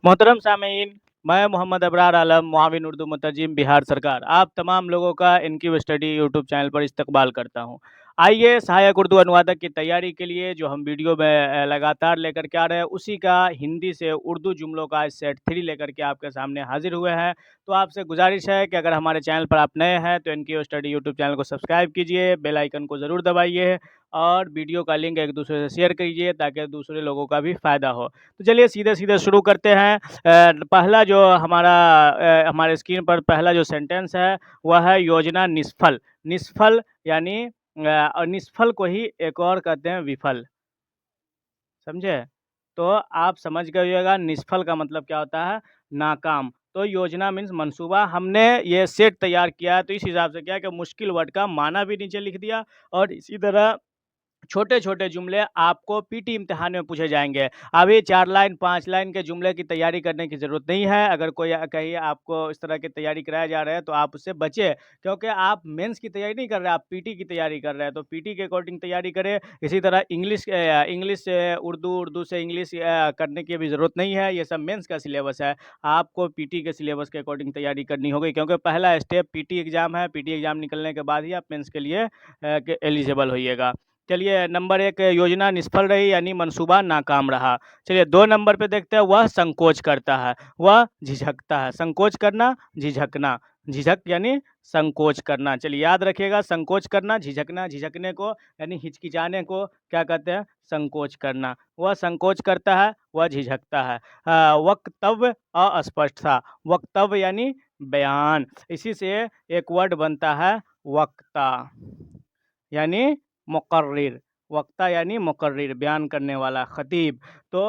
मोहतरम सामीन, मैं मोहम्मद अबरार आलम, मुआविन उर्दू मुतरजिम, बिहार सरकार। आप तमाम लोगों का इनकी स्टडी यूट्यूब चैनल पर इस्तकबाल करता हूँ। आइए सहायक उर्दू अनुवादक की तैयारी के लिए जो हम वीडियो में लगातार लेकर के आ रहे हैं, उसी का हिंदी से उर्दू जुमलों का सेट 3 लेकर के आपके सामने हाजिर हुए हैं। तो आपसे गुजारिश है कि अगर हमारे चैनल पर आप नए हैं तो इनकी स्टडी यूट्यूब चैनल को सब्सक्राइब कीजिए, बेल आइकन को ज़रूर दबाइए और वीडियो का लिंक एक दूसरे से शेयर कीजिए ताकि दूसरे लोगों का भी फ़ायदा हो। तो चलिए सीधे-सीधे शुरू करते हैं। पहला जो हमारे स्क्रीन पर पहला जो सेंटेंस है वह है योजना निष्फल। निष्फल यानी और निष्फल को ही एक और कहते हैं विफल, समझे? तो आप समझ गए होइएगा निष्फल का मतलब क्या होता है, नाकाम। तो योजना मीन्स मंसूबा। हमने ये सेट तैयार किया है तो इस हिसाब से किया कि मुश्किल वर्ड का माना भी नीचे लिख दिया और इसी तरह छोटे-छोटे जुमले आपको पीटी इम्तिहान में पूछे जाएँगे। अभी 4 लाइन 5 लाइन के जुमले की तैयारी करने की ज़रूरत नहीं है। अगर कोई कहीं आपको इस तरह की तैयारी कराया जा रहा है तो आप उससे बचें, क्योंकि आप मेंस की तैयारी नहीं कर रहे हैं, आप पीटी की तैयारी कर रहे हैं। तो पीटी के अकॉर्डिंग तैयारी करें। इसी तरह इंग्लिश से उर्दू, उर्दू से इंग्लिश करने की भी ज़रूरत नहीं है। ये सब मेंस का सिलेबस है। आपको पीटी के सिलेबस के अकॉर्डिंग तैयारी करनी होगी, क्योंकि पहला स्टेप पीटी एग्ज़ाम है। पीटी एग्ज़ाम निकलने के बाद ही आप मेंस के लिए के एलिजिबल होइएगा। चलिए नंबर 1 योजना निष्फल रही यानी मंसूबा नाकाम रहा। चलिए 2 नंबर पे देखते हैं, वह संकोच करता है, वह झिझकता है। संकोच करना, झिझकना। झिझक यानी संकोच करना। चलिए याद रखिएगा, संकोच करना, झिझकना, झिझकने को यानी हिचकिचाने को क्या कहते हैं, संकोच करना। वह संकोच करता है, वह झिझकता है। वक्तव्य अस्पष्ट था। वक्तव्य यानी बयान। इसी से एक वर्ड बनता है वक्ता, यानी मुकर्रिर। वक्ता यानी मुकर्रिर, बयान करने वाला, खतीब। तो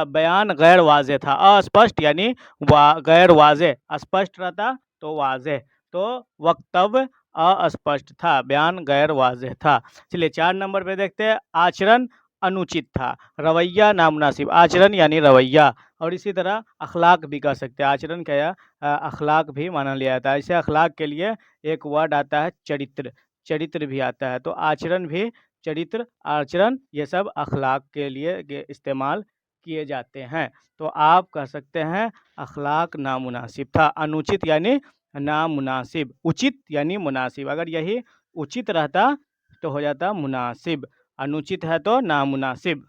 बयान गैर वाज़ेह था। अस्पष्ट यानी गैर वाज़ेह, स्पष्ट रहता तो वाज़ेह। तो वक्तव्य अस्पष्ट था, बयान गैर वाज़ेह था। चलिए 4 नंबर पे देखते हैं, आचरण अनुचित था, रवैया नामुनासिब। आचरण यानी रवैया, और इसी तरह अखलाक भी कह सकते हैं। आचरण क्या है, अखलाक भी माना लिया जाता है। इसे अखलाक के लिए एक वर्ड आता है चरित्र। चरित्र भी आता है। तो आचरण भी, चरित्र, आचरण, ये सब अखलाक के लिए इस्तेमाल किए जाते हैं। तो आप कह सकते हैं अखलाक नामुनासिब था। अनुचित यानी नामुनासिब, उचित यानी मुनासिब। अगर यही उचित रहता तो हो जाता मुनासिब, अनुचित है तो नामुनासिब।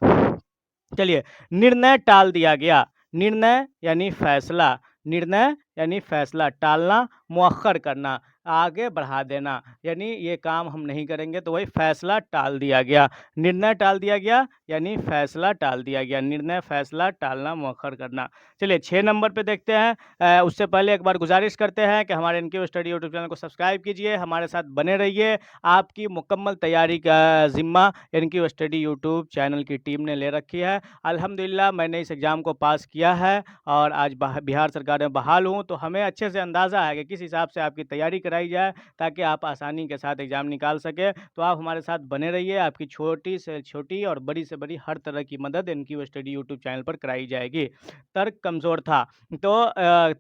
चलिए निर्णय टाल दिया गया। निर्णय यानी फैसला। निर्णय यानी फैसला, टालना, मुअक्खर करना, आगे बढ़ा देना, यानी ये काम हम नहीं करेंगे तो वही फैसला टाल दिया गया। निर्णय टाल दिया गया यानी फैसला टाल दिया गया। निर्णय, फैसला, टालना, मुअक्खर करना। चलिए 6 नंबर पे देखते हैं। उससे पहले एक बार गुजारिश करते हैं कि हमारे इनकी स्टडी यूट्यूब चैनल को सब्सक्राइब कीजिए, हमारे साथ बने रहिए। आपकी मुकम्मल तैयारी का ज़िम्मा इनकी स्टडी यूट्यूब चैनल की टीम ने ले रखी है। अल्हम्दुलिल्लाह मैंने इस एग्ज़ाम को पास किया है और आज बिहार सरकार में बहाल हूँ, तो हमें अच्छे से अंदाज़ा है कि किस हिसाब से आपकी तैयारी कराई जाए ताकि आप आसानी के साथ एग्ज़ाम निकाल सकें। तो आप हमारे साथ बने रहिए, आपकी छोटी से छोटी और बड़ी से बड़ी हर तरह की मदद इनकी स्टडी यूट्यूब चैनल पर कराई जाएगी। तर्क कमज़ोर था, तो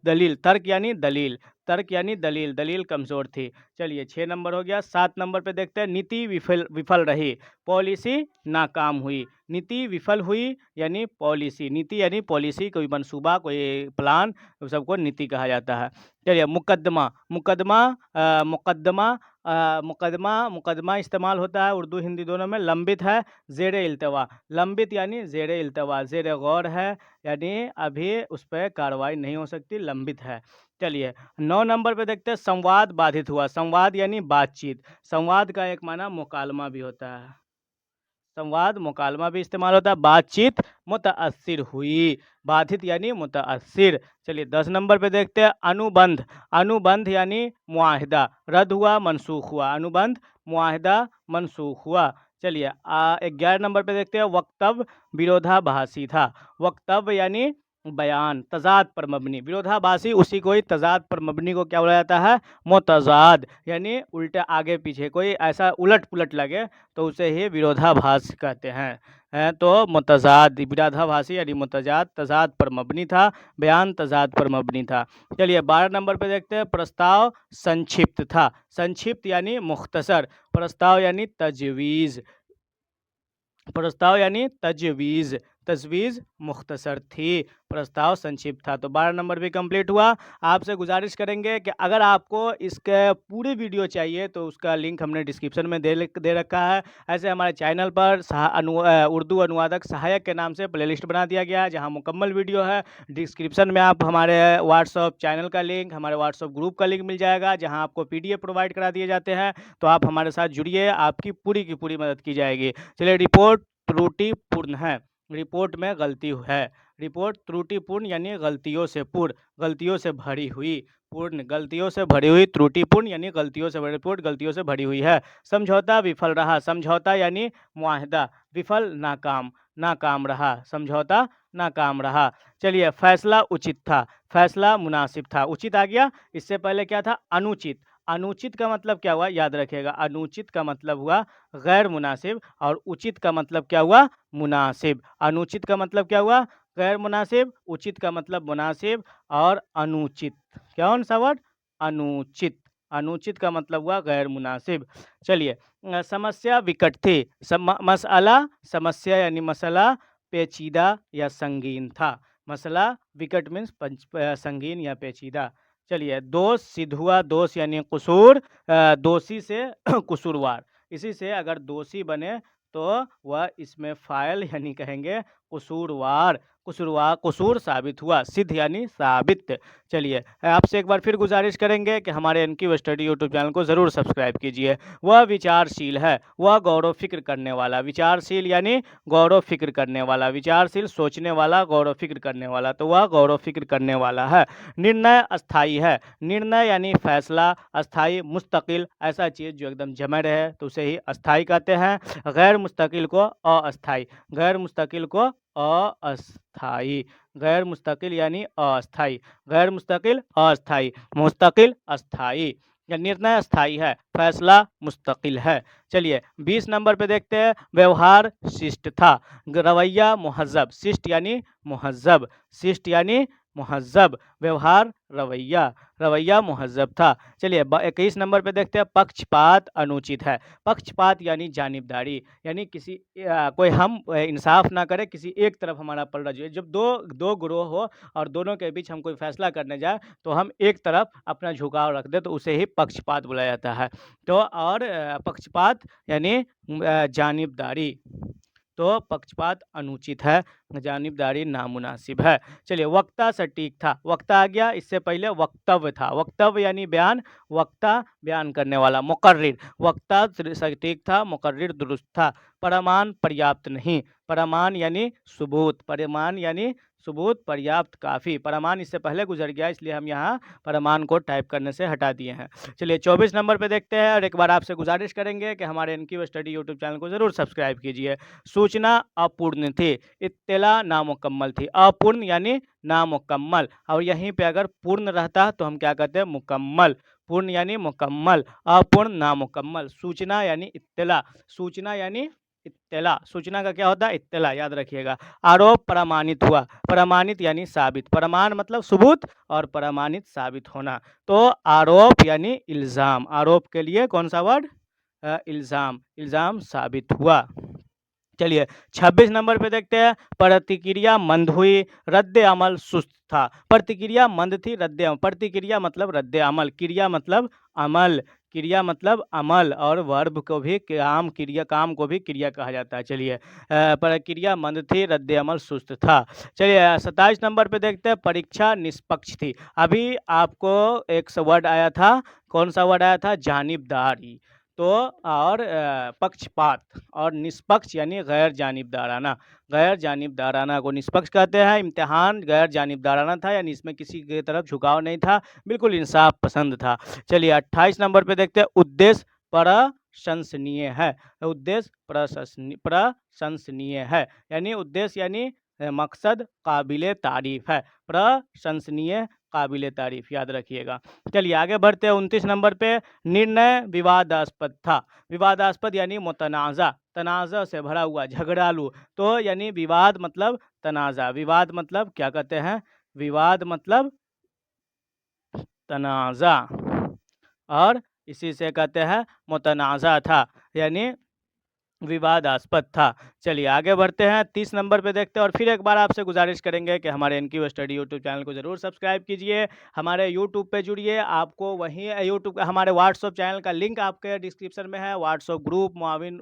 दलील, तर्क यानी दलील, तर्क यानी दलील, दलील कमज़ोर थी। चलिए 6 नंबर हो गया। 7 नंबर पे देखते हैं, नीति विफल विफल रही, पॉलिसी नाकाम हुई। नीति विफल हुई यानी पॉलिसी, नीति यानी पॉलिसी, कोई मंसूबा, कोई प्लान, उस सबको नीति कहा जाता है। चलिए मुकदमा, मुकदमा, मुकदमा इस्तेमाल होता है उर्दू हिंदी दोनों में। लंबित है, ज़ेरे इल्तवा। लंबित यानी ज़ेरे इल्तवा, ज़ेरे गौर है, यानी अभी उस पर कार्रवाई नहीं हो सकती, लंबित है। चलिए 9 नंबर पे देखते हैं, संवाद बाधित हुआ। संवाद यानी बातचीत। संवाद का एक माना मुकालमा भी होता है। संवाद, मुकालमा भी इस्तेमाल होता है। बातचीत मुतअस्सिर हुई, बाधित यानी मुतअस्सिर। चलिए 10 नंबर पे देखते हैं, अनुबंध। अनुबंध यानी मुआहिदा, रद्द हुआ, मनसूख हुआ। अनुबंध, मुआहिदा, मनसूख हुआ। चलिए 11 नंबर पे देखते हैं, वक्तव्य विरोधाभासी था। वक्तव्य यानी बयान, तज़ाद पर मबनी। विरोधाभासी उसी को ही, तज़ाद पर मबनी को क्या बोला जाता है, मुतज़ाद, यानी उल्टे आगे पीछे कोई ऐसा उलट पुलट लगे तो उसे ही विरोधाभास कहते हैं। तो मुतज़ाद, विरोधाभासी यानी मुतज़ाद, तज़ाद पर मबनी था, बयान तज़ाद पर मबनी था। चलिए 12 नंबर पे देखते हैं, प्रस्ताव संक्षिप्त था। संक्षिप्त यानी मुख्तसर, प्रस्ताव यानी तजवीज़, प्रस्ताव यानी तजवीज़। तजवीज़ मुख्तसर थी, प्रस्ताव संक्षिप्त था। तो 12 नंबर भी कंप्लीट हुआ। आपसे गुजारिश करेंगे कि अगर आपको इसके पूरी वीडियो चाहिए तो उसका लिंक हमने डिस्क्रिप्शन में दे रखा है। ऐसे हमारे चैनल पर उर्दू अनुवादक सहायक के नाम से प्लेलिस्ट बना दिया गया है, जहाँ मुकम्मल वीडियो है। डिस्क्रिप्शन में आप हमारे व्हाट्सअप चैनल का लिंक, हमारे व्हाट्सअप ग्रुप का लिंक मिल जाएगा, जहाँ आपको PDF प्रोवाइड करा दिए जाते हैं। तो आप हमारे साथ जुड़िए, आपकी पूरी की पूरी मदद की जाएगी। चलिए, रिपोर्ट त्रुटिपूर्ण है, रिपोर्ट में गलती है। रिपोर्ट त्रुटिपूर्ण यानी गलतियों से पूर्ण, गलतियों से भरी हुई। पूर्ण गलतियों से भरी हुई, त्रुटिपूर्ण यानी गलतियों से भरी, रिपोर्ट गलतियों से भरी हुई है। समझौता विफल रहा, समझौता यानी मुआहदा, विफल नाकाम, नाकाम रहा, समझौता नाकाम रहा। चलिए, फैसला उचित था, फैसला मुनासिब था। उचित आ गया, इससे पहले क्या था? अनुचित। अनुचित का मतलब क्या हुआ? याद रखिएगा, अनुचित का मतलब हुआ गैर मुनासिब, और उचित का मतलब क्या हुआ? मुनासिब। अनुचित का मतलब क्या हुआ? गैर मुनासिब। उचित का मतलब मुनासिब। और अनुचित, कौन सा वर्ड? अनुचित। अनुचित का मतलब हुआ गैर मुनासिब। चलिए, समस्या विकट थी, मसला, समस्या यानी मसला पेचीदा या संगीन था। मसला विकट मीन्स संगीन या पेचीदा। चलिए, दोष सिद्ध हुआ, दोष यानी कसूर, दोषी से कसूरवार। इसी से अगर दोषी बने तो वह इसमें फाइल यानी कहेंगे कसूरवार, कसूरवार, कसूर साबित हुआ। सिद्ध यानी साबित। चलिए, आपसे एक बार फिर गुजारिश करेंगे कि हमारे इनकी स्टडी यूट्यूब चैनल को ज़रूर सब्सक्राइब कीजिए। वह विचारशील है, वह गौरव फिक्र करने वाला। विचारशील यानी गौरव फिक्र करने वाला, विचारशील सोचने वाला, गौरव फिक्र करने वाला, तो वह गौरव फिक्र करने वाला है। निर्णय अस्थाई है, निर्णय यानी फैसला, अस्थाई मुस्तकिल, ऐसा चीज़ जो एकदम जमे रहे तो उसे ही अस्थाई कहते हैं। गैर मुस्तकिल को अस्थाई, गैर मुस्तकिल को अस्थाई, गैर मुस्तकिल यानी अस्थाई, गैर मुस्तकिल अस्थाई, मुस्तकिल अस्थाई। या निर्णय अस्थाई है, फैसला मुस्तकिल है। चलिए, 20 नंबर पे देखते हैं। व्यवहार शिष्ट था, रवैया मुहज्जब, शिष्ट यानी मुहज्जब, शिष्ट यानी मुहज्जब, व्यवहार रवैया, रवैया मुहज्जब था। चलिए, 21 नंबर पे देखते हैं। पक्षपात अनुचित है, पक्षपात यानी जानिबदारी, यानी किसी कोई हम इंसाफ ना करे, किसी एक तरफ हमारा पलड़ा जो है। जब दो ग्रोह हो और दोनों के बीच हम कोई फैसला करने जाए तो हम एक तरफ अपना झुकाव रख दे, तो उसे ही पक्षपात बुलाया जाता है। तो और पक्षपात यानी जानिबदारी, तो पक्षपात अनुचित है, जानिबदारी नामुनासिब है। चलिए, वक्ता सटीक था, वक्ता आ गया, इससे पहले वक्तव्य था, वक्तव्य यानी बयान, वक्ता बयान करने वाला। मुकर्रिर, वक्ता सटीक था, मुकर्रिर दुरुस्त था। प्रमाण पर्याप्त नहीं, प्रमाण यानी सबूत, प्रमाण यानी सबूत, पर्याप्त काफ़ी। प्रमाण इससे पहले गुजर गया, इसलिए हम यहाँ प्रमाण को टाइप करने से हटा दिए हैं। चलिए, 24 नंबर पे देखते हैं, और एक बार आपसे गुजारिश करेंगे कि हमारे इनकी स्टडी यूट्यूब चैनल को ज़रूर सब्सक्राइब कीजिए। सूचना अपूर्ण थी, इत्तला नामुकम्मल थी। अपूर्ण यानी नामुकम्मल, और यहीं पे अगर पूर्ण रहता तो हम क्या कहते हैं? मुकम्मल। पूर्ण यानी मुकम्मल, अपूर्ण नामुकम्मल। सूचना यानी इत्तला, सूचना यानी इत्तला, सूचना का क्या होता है? इत्तला, याद रखिएगा। आरोप प्रमाणित हुआ, प्रमाणित यानी साबित, प्रमाण मतलब सबूत और प्रमाणित साबित होना। तो आरोप यानी इल्ज़ाम, आरोप के लिए कौन सा वर्ड? इल्ज़ाम, इल्ज़ाम साबित हुआ। चलिए, 26 नंबर पे देखते हैं। प्रतिक्रिया मंद हुई, रद्द अमल सुस्त था। प्रतिक्रिया मंद थी, रद्द अमल, प्रतिक्रिया मतलब रद्द अमल, क्रिया मतलब अमल, क्रिया मतलब अमल, और वर्ब को भी काम, क्रिया, काम को भी क्रिया कहा जाता है। चलिए, प्रक्रिया मंद थी, रद्द अमल सुस्त था। चलिए, 27 नंबर पे देखते हैं। परीक्षा निष्पक्ष थी। अभी आपको एक वर्ड आया था, कौन सा वर्ड आया था? जानिबदारी। तो और पक्षपात, और निष्पक्ष यानी गैर जानिबदाराना, गैर जानिबदाराना को निष्पक्ष कहते हैं। इम्तिहान गैर जानिबदाराना था, यानी इसमें किसी की तरफ झुकाव नहीं था, बिल्कुल इंसाफ पसंद था। चलिए, 28 नंबर पे देखते हैं। उद्देश्य प्रशंसनीय है, उद्देश्य प्रशंसनीय है, यानी उद्देश्य यानी मकसद काबिले तारीफ है, प्रशंसनीय काबिले तारीफ, याद रखिएगा। चलिए, आगे बढ़ते हैं। 29 नंबर पे। निर्णय विवादास्पद था, विवादास्पद यानी मुतनाज़ा, तनाज़ा से भरा हुआ, झगड़ालू। तो यानी विवाद मतलब तनाज़ा, विवाद मतलब क्या कहते हैं? विवाद मतलब तनाज़ा, और इसी से कहते हैं मुतनाज़ा था, यानी विवादास्पद था। चलिए आगे बढ़ते हैं, 30 नंबर पे देखते हैं और फिर एक बार आपसे गुजारिश करेंगे कि हमारे एनक्यू स्टडी यूट्यूब चैनल को ज़रूर सब्सक्राइब कीजिए, हमारे यूट्यूब पे जुड़िए। आपको वहीं यूट्यूब हमारे व्हाट्सएप चैनल का लिंक आपके डिस्क्रिप्शन में है। व्हाट्सएप ग्रुप मुआविन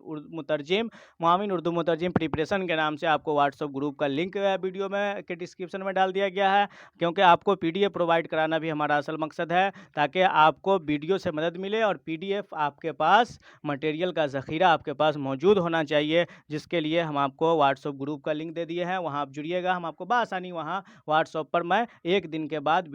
उर्दू मुतरजिम प्रिपरेशन के नाम से आपको व्हाट्सएप ग्रुप का लिंक वीडियो में के डिस्क्रिप्शन में डाल दिया गया है, क्योंकि आपको PDF प्रोवाइड कराना भी हमारा असल मकसद है, ताकि आपको वीडियो से मदद मिले और PDF आपके पास मटेरियल का ज़ख़ीरा आपके पास मौजूद होना चाहिए, जिसके लिए हम आपको व्हाट्सएप ग्रुप का लिंक दे दिए हैं। वहाँ आप जुड़िएगा, हम आपको बआसानी वहाँ व्हाट्सएप पर मैं 1 दिन के बाद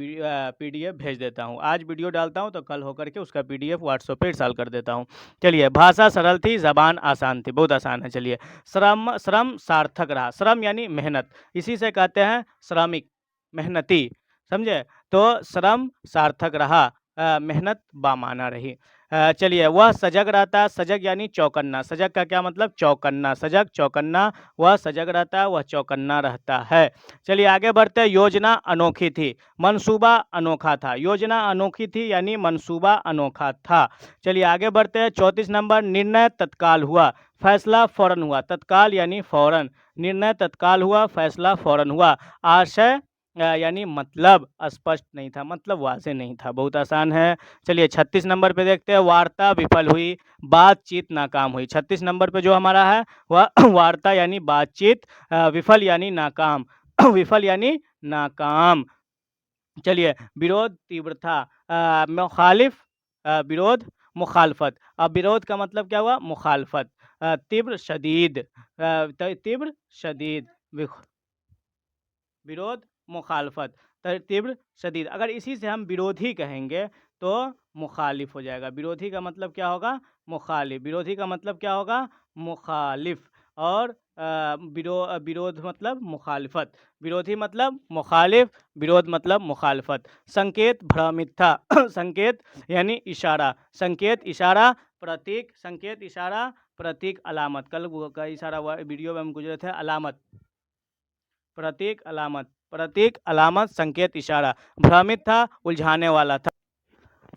PDF भेज देता हूँ। आज वीडियो डालता हूँ तो कल होकर के उसका PDF व्हाट्सएप पे इरसाल कर देता हूँ। चलिए, भाषा सरल थी, ज़बान आसान थी, बहुत आसान है। चलिए, श्रम सार्थक रहा। श्रम यानी मेहनत, इसी से कहते हैं श्रमिक, मेहनती, समझे? तो श्रम सार्थक रहा, मेहनत बामाना रही। चलिए, वह सजग रहता। सजग यानी चौकन्ना। सजग का क्या मतलब? चौकन्ना। सजग, चौकन्ना। वह सजग रहता, वह चौकन्ना रहता है। चलिए आगे बढ़ते हैं। योजना अनोखी थी, मंसूबा अनोखा था। योजना अनोखी थी यानी मंसूबा अनोखा था। चलिए आगे बढ़ते हैं। 34 नंबर, निर्णय तत्काल हुआ, फैसला फौरन हुआ। तत्काल यानी फौरन, निर्णय तत्काल हुआ, फैसला फौरन हुआ। आशय यानी मतलब स्पष्ट नहीं था, मतलब वाज़ेह नहीं था, बहुत आसान है। चलिए 36 नंबर पे देखते हैं। वार्ता विफल हुई, बातचीत नाकाम हुई। 36 नंबर पे जो हमारा है वह वार्ता यानी बातचीत, विफल यानी नाकाम विफल यानी नाकाम। चलिए, विरोध तीव्र था, मुखालिफ, विरोध मुखालफत। अब विरोध का मतलब क्या हुआ? मुखालफत। तीव्र शदीद, तीव्र शदीद, विरोध मुखालफत, तीव्र शदीद। अगर इसी से हम विरोधी कहेंगे तो मुखालिफ हो जाएगा। विरोधी का मतलब क्या होगा? मुखालिफ। विरोधी का मतलब क्या होगा? मुखालिफ। और विरोध मतलब मुखालफत। विरोधी मतलब मुखालिफ, विरोध मतलब मुखालफत। संकेत भ्रमित था संकेत यानी इशारा। संकेत, इशारा, प्रतीक। संकेत, इशारा, प्रतीक, अलामत। कल का इशारा वीडियो में हम गुजरे थे, अलामत, प्रतीक, अलामत। प्रतीक, अलामत, संकेत, इशारा। भ्रमित था, उलझाने वाला था।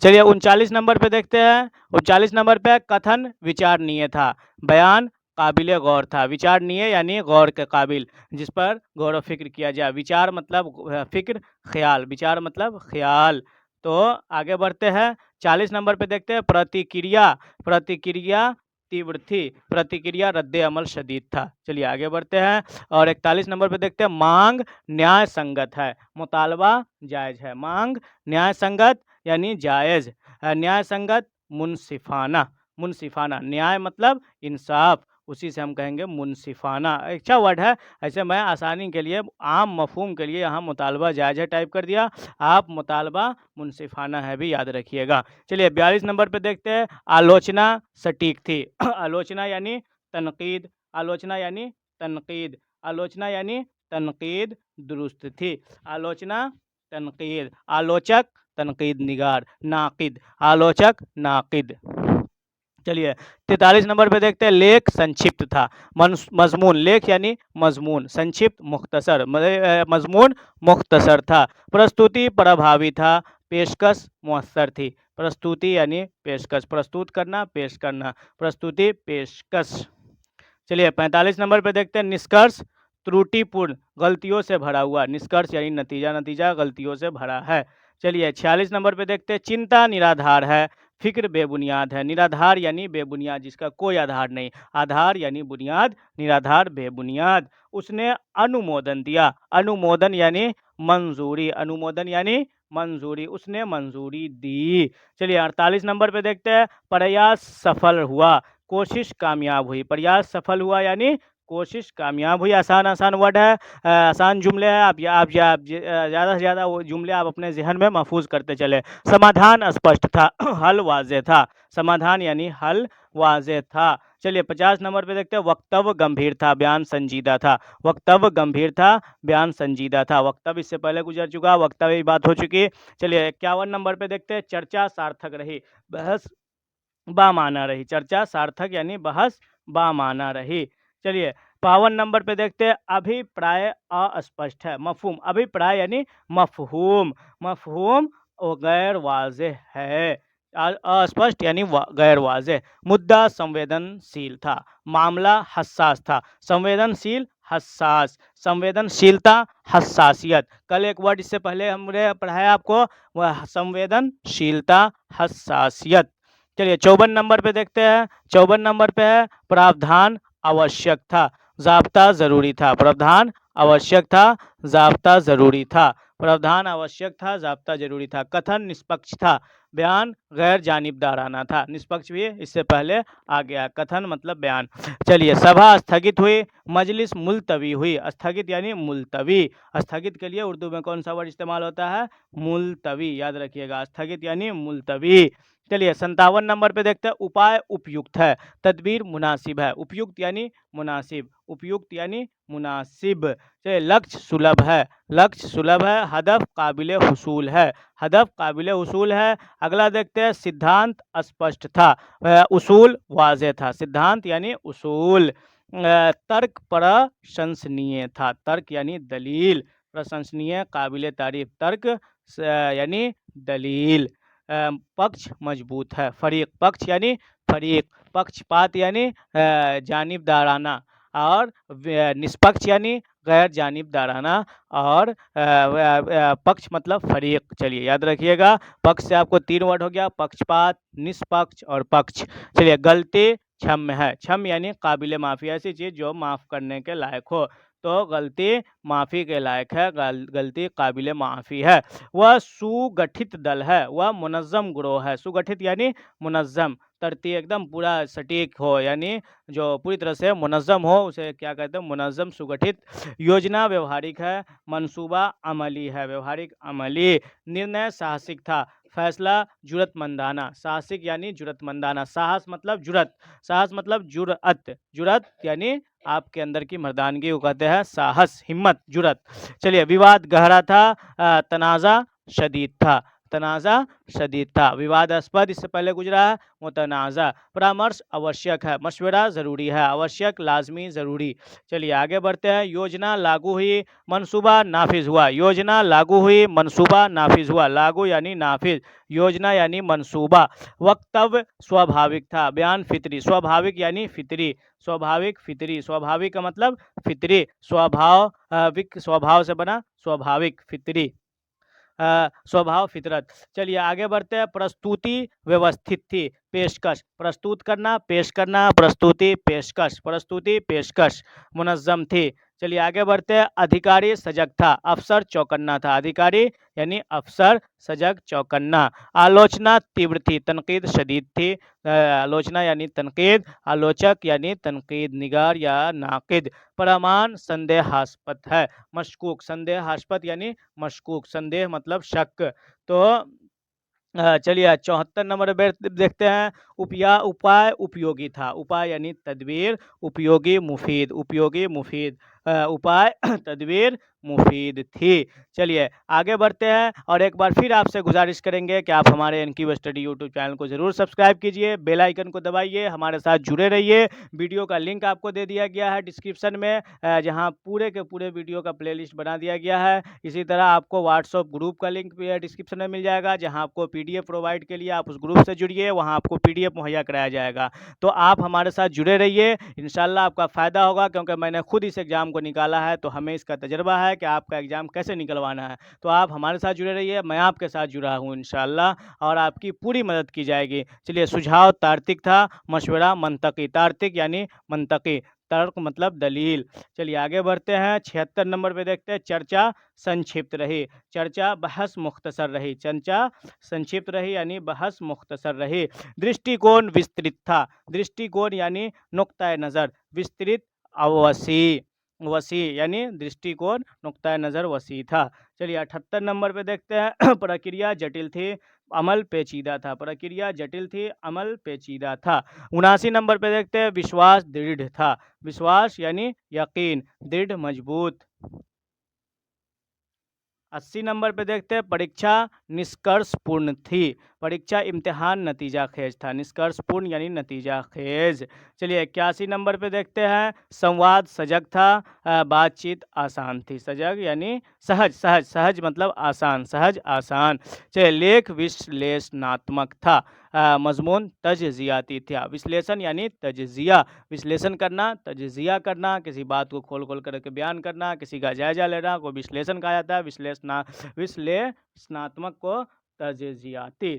चलिए 39 नंबर पे देखते हैं। 39 नंबर पे कथन विचारणीय था, बयान काबिल गौर था। विचारणीय यानी गौर के काबिल, जिस पर गौर व फिक्र किया जाए। विचार मतलब फिक्र, ख्याल। विचार मतलब ख्याल। तो आगे बढ़ते हैं। 40 नंबर पे देखते हैं। प्रतिक्रिया, प्रतिक्रिया तीव्र थी, प्रतिक्रिया रद्द अमल शदीद था। चलिए आगे बढ़ते हैं और 41 नंबर पे देखते हैं। मांग न्याय संगत है, मुतालबा जायज़ है। मांग न्याय संगत यानी जायज़, न्याय संगत, मुनसिफाना। मुनसिफाना, न्याय मतलब इंसाफ, उसी से हम कहेंगे मुनसिफाना। अच्छा वर्ड है, ऐसे मैं आसानी के लिए आम मफहूम के लिए यहाँ मुतालबा जायज़ है टाइप कर दिया। आप मुतालबा मुनसिफाना है भी याद रखिएगा। चलिए 42 नंबर पे देखते हैं। आलोचना सटीक थी आलोचना यानी तनकीद, आलोचना यानी तनकीद, आलोचना यानी तनकीद दुरुस्त थी। आलोचना, तनकीद, आलोचक, तनकीद निगार, नाकिद, आलोचक, नाकिद। चलिए 43 नंबर पे देखते हैं। लेख संक्षिप्त था, मजमून। लेख यानी मजमून, संक्षिप्त मुख्तसर, मजमून मुख्तसर था। प्रस्तुति प्रभावी था, पेशकश मुअस्सर थी। प्रस्तुति यानी पेशकश, प्रस्तुत करना, पेश करना, प्रस्तुति, पेशकश। चलिए 45 नंबर पे देखते हैं। निष्कर्ष त्रुटिपूर्ण, गलतियों से भरा हुआ। निष्कर्ष यानी नतीजा, नतीजा गलतियों से भरा है। चलिए 46 नंबर पे देखते हैं। चिंता निराधार है, फिक्र बेबुनियाद है। निराधार यानी बेबुनियाद, जिसका कोई आधार नहीं। आधार यानी बुनियाद, निराधार बेबुनियाद। उसने अनुमोदन दिया, अनुमोदन यानी मंजूरी, अनुमोदन यानी मंजूरी, उसने मंजूरी दी। चलिए 48 नंबर पे देखते हैं। प्रयास सफल हुआ, कोशिश कामयाब हुई। प्रयास सफल हुआ यानी कोशिश कामयाब हुई। आसान आसान वर्ड है, आसान जुमले हैं। आप ज़्यादा से ज़्यादा वो जुमले आप अपने जहन में महफूज करते चले। समाधान स्पष्ट था हल वाज़ेह था। समाधान यानी हल वाज़ेह था। चलिए 50 नंबर पे देखते हैं। वक्तव्य गंभीर था, बयान संजीदा था। वक्तव्य गंभीर था, बयान संजीदा था। वक्तव्य इससे पहले गुजर चुका, वक्तव्य की बात हो चुकी। चलिए 51 नंबर पे देखते हैं। चर्चा सार्थक रही, बहस बामाना रही। चर्चा सार्थक यानी बहस बामाना रही। चलिए 52 नंबर पे देखते हैं। अभिप्राय अस्पष्ट है, मफहूम। अभिप्राय यानी मफहूम, मफहूम गैर वाज़ेह है। अस्पष्ट यानी गैर वाज़ेह। मुद्दा संवेदनशील था, मामला हसास था। संवेदनशील, हसास, संवेदनशीलता, हसासियत। कल एक वर्ड इससे पहले हमने पढ़ाया आपको, वह संवेदनशीलता, हसासियत। चलिए 54 नंबर पे देखते हैं। 54 नंबर पे है प्रावधान आवश्यक था, ज़ाब्ता ज़रूरी था। प्रावधान आवश्यक था, ज़ाब्ता ज़रूरी था। प्रावधान आवश्यक था, ज़ाब्ता ज़रूरी था। कथन निष्पक्ष था, बयान गैर जानिबदाराना था। निष्पक्ष भी इससे पहले आ गया। कथन मतलब बयान। चलिए सभा स्थगित हुई, मजलिस मुलतवी हुई। स्थगित यानी मुलतवी। स्थगित के लिए उर्दू में कौन सा वर्ड इस्तेमाल होता है? मुलतवी, याद रखिएगा, स्थगित यानी मुलतवी। चलिए 57 नंबर पे देखते हैं। उपाय उपयुक्त है, तदबीर मुनासिब है। उपयुक्त यानी मुनासिब, उपयुक्त यानी मुनासिब। चलिए लक्ष्य सुलभ है, लक्ष्य सुलभ है। हदफ काबिल हुसूल है, हदफ काबिल हुसूल है। अगला देखते हैं। सिद्धांत स्पष्ट था, उसूल वाज़ेह था। सिद्धांत यानी उसूल। तर्क प्रशंसनीय था, तर्क यानी दलील। प्रशंसनीय, काबिल तारीफ। तर्क यानी दलील। पक्ष मजबूत है। फरीक, पक्ष यानी फरीक। पक्षपात यानी जानिबदाराना। और निष्पक्ष यानी गैर जानिबदाराना। और पक्ष मतलब फरीक। चलिए याद रखिएगा, पक्ष से आपको 3 वर्ड हो गया, पक्षपात, निष्पक्ष और पक्ष। चलिए गलती क्षम्य है, क्षम्य यानी काबिल माफ़ी, ऐसी चीज़ जो माफ़ करने के लायक हो। तो गलती माफ़ी के लायक है, गलती काबिल माफ़ी है। वह सुगठित दल है, वह मुनज़्ज़म गिरोह है। सुगठित यानी मुनज़्ज़म, तरतीब एकदम पूरा सटीक हो, यानी जो पूरी तरह से मुनज़्ज़म हो, उसे क्या कहते हैं? मुनज़्ज़म, सुगठित। योजना व्यवहारिक है, मंसूबा अमली है। व्यवहारिक, अमली। निर्णय साहसिक था, फैसला जुरतमंदाना। साहसिक यानी जुरतमंदाना। साहस मतलब जुरत, साहस मतलब जुरअत। जुरत यानी आपके अंदर की मर्दानगी को कहते हैं साहस, हिम्मत, जुरत। चलिए विवाद गहरा था, तनाज़ा शदीद था। तनाज़ा शदीद था। विवादास्पद इससे पहले गुजरा है, मुतनाज़ा। परामर्श आवश्यक है, मशवरा ज़रूरी है। आवश्यक, लाजमी, ज़रूरी। चलिए आगे बढ़ते हैं। योजना लागू हुई, मंसूबा नाफिज हुआ। योजना लागू हुई, मंसूबा नाफिज हुआ। लागू यानी नाफिज, योजना यानी मंसूबा। वक्तव्य स्वाभाविक था, बयान फितरी। स्वाभाविक यानी फितरी, स्वाभाविक, फितरी। स्वाभाविक का मतलब फितरी, स्वभाव, स्वभाव से बना स्वाभाविक, फितरी, स्वभाव, फितरत। चलिए आगे बढ़ते हैं। प्रस्तुति व्यवस्थित थी, पेशकश, प्रस्तुत करना, पेश करना, प्रस्तुति, पेशकश, प्रस्तुति, पेशकश। मुनज़्ज़म थी। चलिए आगे बढ़ते हैं। अधिकारी सजग था, अफसर चौकन्ना था। अधिकारी यानी अफसर, सजग, चौकन्ना। आलोचना तीव्र थी, तनकीद शदीद थी। आलोचना यानी तनकीद, आलोचक यानी तनकीद निगार या नाकिद। प्रमाण संदेहास्पद है, मशकूक। संदेहास्पद यानी मशकूक, संदेह मतलब शक। तो चलिए 74 नंबर पे देखते हैं। उपाय उपयोगी था, उपाय यानी तदबीर, उपयोगी मुफीद, उपयोगी मुफीद। उपाय तदबीर मुफीद थी। चलिए आगे बढ़ते हैं, और एक बार फिर आपसे गुजारिश करेंगे कि आप हमारे एनक्यू स्टडी यूट्यूब चैनल को ज़रूर सब्सक्राइब कीजिए, बेल आइकन को दबाइए, हमारे साथ जुड़े रहिए। वीडियो का लिंक आपको दे दिया गया है डिस्क्रिप्शन में, जहां पूरे के पूरे वीडियो का प्लेलिस्ट बना दिया गया है। इसी तरह आपको व्हाट्सएप ग्रुप का लिंक भी डिस्क्रिप्शन में मिल जाएगा, जहां आपको पीडीएफ प्रोवाइड के लिए आप उस ग्रुप से जुड़िए, वहां आपको पीडीएफ मुहैया कराया जाएगा। तो आप हमारे साथ जुड़े रहिए, इंशाल्लाह आपका फ़ायदा होगा, क्योंकि मैंने खुद इस एग्ज़ाम को निकाला है, तो हमें इसका तजर्बा है कि आपका एग्ज़ाम कैसे निकलवाना है। तो आप हमारे साथ जुड़े रहिए, मैं आपके साथ जुड़ा हूँ इंशाल्लाह, और आपकी पूरी मदद की जाएगी। चलिए सुझाव तार्किक था, मशवरा मंतकी। तार्किक यानी मंतकी, तर्क मतलब दलील। चलिए आगे बढ़ते हैं। 76 नंबर पे देखते हैं। चर्चा संक्षिप्त रही, चर्चा बहस मुख्तसर रही। चर्चा संक्षिप्त रही यानी बहस मुख्तसर रही। दृष्टिकोण विस्तृत था, दृष्टिकोण यानी नुक्ता नज़र, विस्तृत वसी, वसी यानी दृष्टिकोण, नुक्ता नज़र वसी था। चलिए 78 नंबर पे देखते हैं। प्रक्रिया जटिल थी, अमल पेचीदा था। प्रक्रिया जटिल थी, अमल पेचीदा था। 79 नंबर पे देखते हैं। विश्वास दृढ़ था, विश्वास यानी यकीन, दृढ़ मजबूत। 80 नंबर पे देखते हैं। परीक्षा निष्कर्षपूर्ण थी, परीक्षा इम्तिहान नतीजा खेज था। निष्कर्षपूर्ण यानी नतीजा खेज। चलिए 81 नंबर पे देखते हैं, संवाद सजग था, बातचीत आसान थी। सजग यानी सहज, सहज, सहज मतलब आसान, सहज आसान। चलिए लेख विश्लेषणात्मक था, मजमून तजजियाती था। विश्लेषण यानी तजजिया, विश्लेषण करना, तजजिया करना, किसी बात को खोल खोल करके बयान करना, किसी का जायजा लेना को विश्लेषण कहा जाता है। विश्लेषणात्मक को तजजियाती।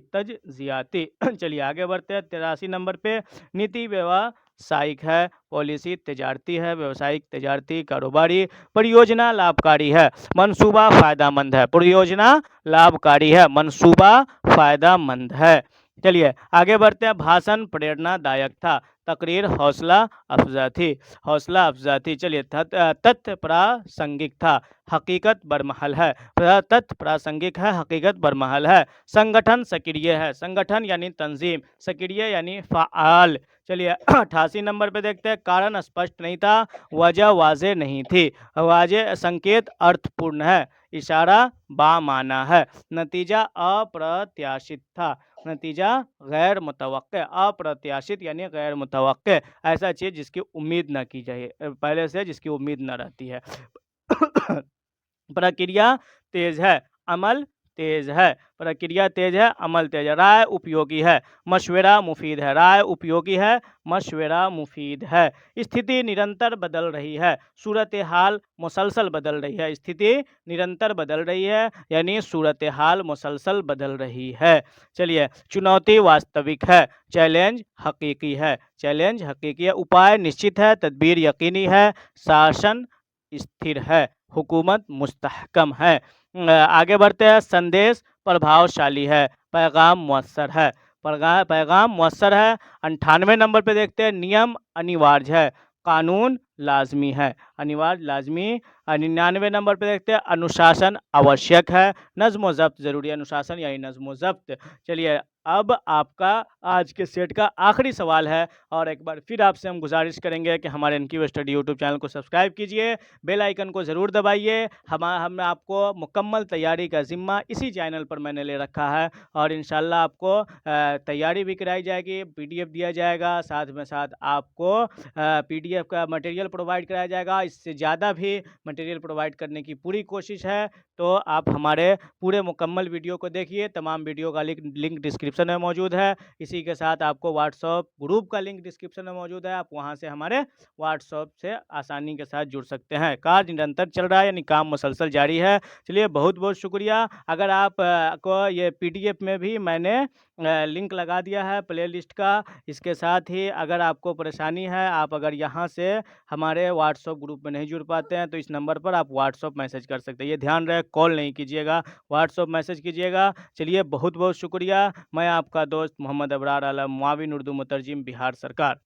चलिए आगे बढ़ते हैं 83 नंबर पे, नीति व्यावसायिक है, पॉलिसी तजारती है, व्यवसायिक तजारती कारोबारी, परियोजना लाभकारी है, मंसूबा फायदामंद है। परियोजना लाभकारी है, मंसूबा फायदामंद है। चलिए आगे बढ़ते हैं, भाषण प्रेरणादायक था, तकरीर हौसला अफजा थी, हौसला अफजा थी। चलिए तथ्य प्रासंगिक था, हकीकत बरमहल है, तथ्य प्रासंगिक है, हकीकत बरमहल है। संगठन सक्रिय है, संगठन यानी तंजीम, सक्रिय यानी फ़ाल। चलिए 88 नंबर पे देखते हैं, कारण स्पष्ट नहीं था, वजह वाज़ेह नहीं थी, वाज़ेह संकेत अर्थपूर्ण है, इशारा बामाना है, नतीजा अप्रत्याशित था, नतीजा गैर मुतवक्के। अप्रत्याशित यानी गैर मुतवक्के, ऐसा चीज़ जिसकी उम्मीद न की जाए पहले से, जिसकी उम्मीद न रहती है। प्रक्रिया तेज है, अमल तेज है, प्रक्रिया तेज है, अमल तेज है। राय उपयोगी है, मशवरा मुफीद है, राय उपयोगी है, मशवरा मुफीद है। स्थिति निरंतर बदल रही है, सूरत हाल मुसलसल बदल रही है। स्थिति निरंतर बदल रही है यानी सूरत हाल मुसलसल बदल रही है। चलिए चुनौती वास्तविक है, चैलेंज हकीकी है, चैलेंज हकीकी है। उपाय निश्चित है, तदबीर यकीनी है, शासन स्थिर है, हुकूमत मुस्तहकम है। आगे बढ़ते हैं, संदेश प्रभावशाली है, पैगाम मुअस्सर है, पैगाम मुअस्सर है। 98 नंबर पे देखते हैं, नियम अनिवार्य है, कानून लाजमी है, अनिवार्य लाजमी। 99 नंबर पे देखते हैं, अनुशासन आवश्यक है, नज़्म व ज़ब्त ज़रूरी है, अनुशासन यानी नज़्म व ज़ब्त। चलिए अब आपका आज के सेट का आखिरी सवाल है, और एक बार फिर आपसे हम गुजारिश करेंगे कि हमारे इनकी स्टडी यूट्यूब चैनल को सब्सक्राइब कीजिए, बेल आइकन को ज़रूर दबाइए। हम आपको मुकम्मल तैयारी का ज़िम्मा इसी चैनल पर मैंने ले रखा है, और इंशाल्लाह आपको तैयारी भी कराई जाएगी, PDF दिया जाएगा, साथ में साथ आपको PDF का मटेरियल प्रोवाइड कराया जाएगा। इससे ज़्यादा भी मटेरियल प्रोवाइड करने की पूरी कोशिश है। तो आप हमारे पूरे मुकम्मल वीडियो को देखिए, तमाम वीडियो का लिंक डिस्क्रिप्शन में मौजूद है। इसी के साथ आपको व्हाट्सअप ग्रुप का लिंक डिस्क्रिप्शन में मौजूद है, आप वहां से हमारे व्हाट्सअप से आसानी के साथ जुड़ सकते हैं। कार्य निरंतर चल रहा है यानी काम मुसलसल जारी है। चलिए बहुत बहुत शुक्रिया। अगर आप को ये PDF में भी मैंने लिंक लगा दिया है प्लेलिस्ट का। इसके साथ ही अगर आपको परेशानी है, आप अगर यहाँ से हमारे व्हाट्सअप ग्रुप में नहीं जुड़ पाते हैं, तो इस नंबर पर आप व्हाट्सअप मैसेज कर सकते हैं। ये ध्यान रहे, कॉल नहीं कीजिएगा, व्हाट्सअप मैसेज कीजिएगा। चलिए बहुत बहुत शुक्रिया। मैं आपका दोस्त मोहम्मद अबरार आलम, मुआविन उर्दू मुतरजिम, बिहार सरकार।